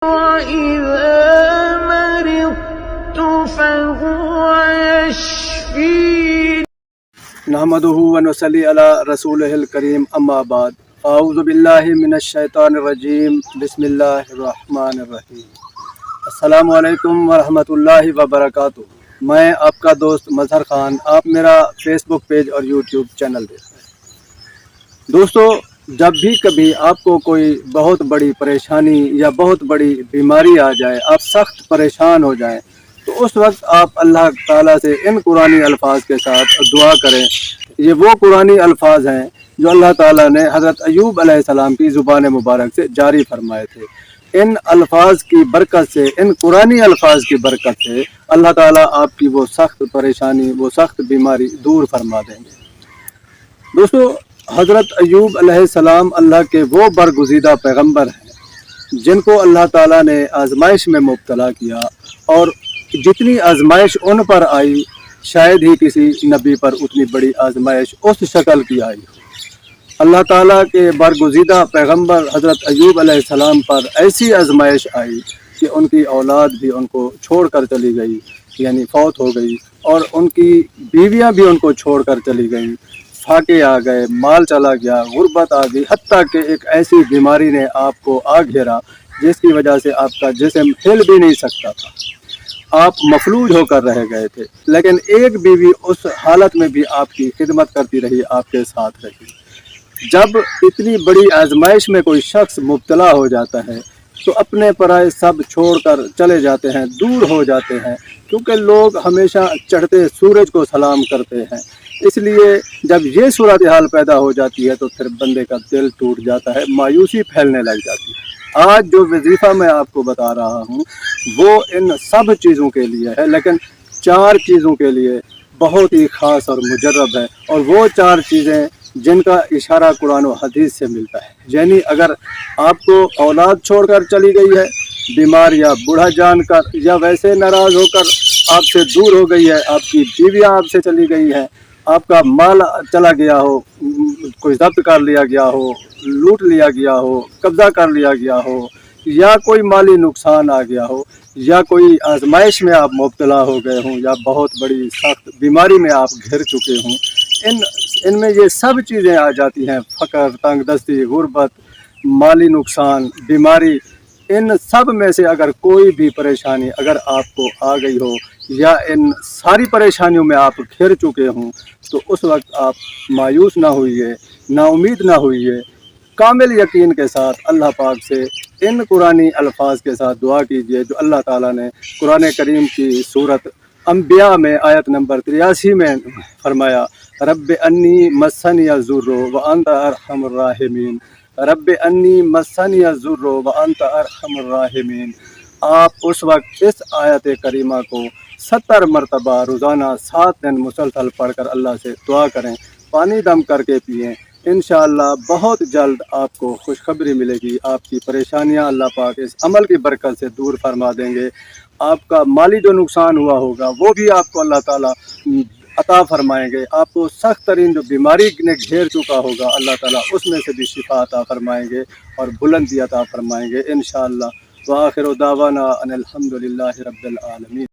وَإِذَا مَرِضْتُ فَهُوَ يَشْفِينِ نحمدہ ونصلی علی رسولہ الکریم اما بعد اعوذ باللہ من الشیطان الرجیم بسم اللہ الرحمن الرحیم السلام علیکم ورحمۃ اللہ وبرکاتہ۔ میں آپ کا دوست مظہر خان، آپ میرا فیس بک پیج اور یوٹیوب چینل دیکھ رہے ہیں۔ دوستو، جب بھی کبھی آپ کو کوئی بہت بڑی پریشانی یا بہت بڑی بیماری آ جائے، آپ سخت پریشان ہو جائیں، تو اس وقت آپ اللہ تعالیٰ سے ان قرآنی الفاظ کے ساتھ دعا کریں۔ یہ وہ قرآنی الفاظ ہیں جو اللہ تعالیٰ نے حضرت ایوب علیہ السلام کی زبان مبارک سے جاری فرمائے تھے۔ ان الفاظ کی برکت سے، ان قرآنی الفاظ کی برکت سے اللہ تعالیٰ آپ کی وہ سخت پریشانی، وہ سخت بیماری دور فرما دیں گے۔ دوستو، حضرت ایوب علیہ السلام اللہ کے وہ برگزیدہ پیغمبر ہیں جن کو اللہ تعالیٰ نے آزمائش میں مبتلا کیا، اور جتنی آزمائش ان پر آئی شاید ہی کسی نبی پر اتنی بڑی آزمائش اس شکل کی آئی ہو۔ اللہ تعالیٰ کے برگزیدہ پیغمبر حضرت ایوب علیہ السلام پر ایسی آزمائش آئی کہ ان کی اولاد بھی ان کو چھوڑ کر چلی گئی، یعنی فوت ہو گئی، اور ان کی بیویاں بھی ان کو چھوڑ کر چلی گئیں، پھاکے آ گئے، مال چلا گیا، غربت آ گئی، حتیٰ کہ ایک ایسی بیماری نے آپ کو آ گھیرا جس کی وجہ سے آپ کا جسم ہل بھی نہیں سکتا تھا، آپ مفلوج ہو کر رہ گئے تھے، لیکن ایک بیوی اس حالت میں بھی آپ کی خدمت کرتی رہی، آپ کے ساتھ رہی۔ جب اتنی بڑی آزمائش میں کوئی شخص مبتلا ہو جاتا ہے تو اپنے پرائے سب چھوڑ کر چلے جاتے ہیں، دور ہو جاتے ہیں، کیونکہ لوگ ہمیشہ چڑھتے سورج کو سلام کرتے ہیں۔ اس لیے جب یہ صورتحال پیدا ہو جاتی ہے تو پھر بندے کا دل ٹوٹ جاتا ہے، مایوسی پھیلنے لگ جاتی ہے۔ آج جو وظیفہ میں آپ کو بتا رہا ہوں وہ ان سب چیزوں کے لیے ہے، لیکن 4 چیزوں کے لیے بہت ہی خاص اور مجرب ہے، اور وہ 4 چیزیں جن کا اشارہ قرآن و حدیث سے ملتا ہے۔ یعنی اگر آپ کو اولاد چھوڑ کر چلی گئی ہے، بیمار یا بوڑھا جان کر، یا ویسے ناراض ہو کر آپ سے دور ہو گئی ہے، آپ کی بیویاں آپ سے چلی گئی ہیں، آپ کا مال چلا گیا ہو، کوئی ضبط کر لیا گیا ہو، لوٹ لیا گیا ہو، قبضہ کر لیا گیا ہو، یا کوئی مالی نقصان آ گیا ہو، یا کوئی آزمائش میں آپ مبتلا ہو گئے ہوں، یا بہت بڑی سخت بیماری میں آپ گھر چکے ہوں، ان میں یہ سب چیزیں آ جاتی ہیں، فقر، تنگ دستی، غربت، مالی نقصان، بیماری۔ ان سب میں سے اگر کوئی بھی پریشانی اگر آپ کو آ گئی ہو، یا ان ساری پریشانیوں میں آپ گھر چکے ہوں، تو اس وقت آپ مایوس نہ ہوئیے، نا امید نہ ہوئیے، کامل یقین کے ساتھ اللہ پاک سے ان قرآنی الفاظ کے ساتھ دعا کیجئے جو اللہ تعالیٰ نے قرآن کریم کی سورت انبیاء میں آیت نمبر 83 میں فرمایا، رب انی مسنی الضر وانت ارحم الراحمین، رب انی مسنی الضر وانت ارحم الراحمین۔ آپ اس وقت اس آیت کریمہ کو 70 مرتبہ روزانہ 7 دن مسلسل پڑھ کر اللہ سے دعا کریں، پانی دم کر کے پئیں، انشاءاللہ بہت جلد آپ کو خوشخبری ملے گی۔ آپ کی پریشانیاں اللہ پاک اس عمل کی برکت سے دور فرما دیں گے۔ آپ کا مالی جو نقصان ہوا ہوگا وہ بھی آپ کو اللہ تعالیٰ عطا فرمائیں گے۔ آپ کو سخت ترین جو بیماری نے گھیر چکا ہوگا اللہ تعالیٰ اس میں سے بھی شفا عطا فرمائیں گے اور بلندی عطا فرمائیں گے انشاءاللہ۔ وآخر دعوانا ان الحمد للہ رب العالمین۔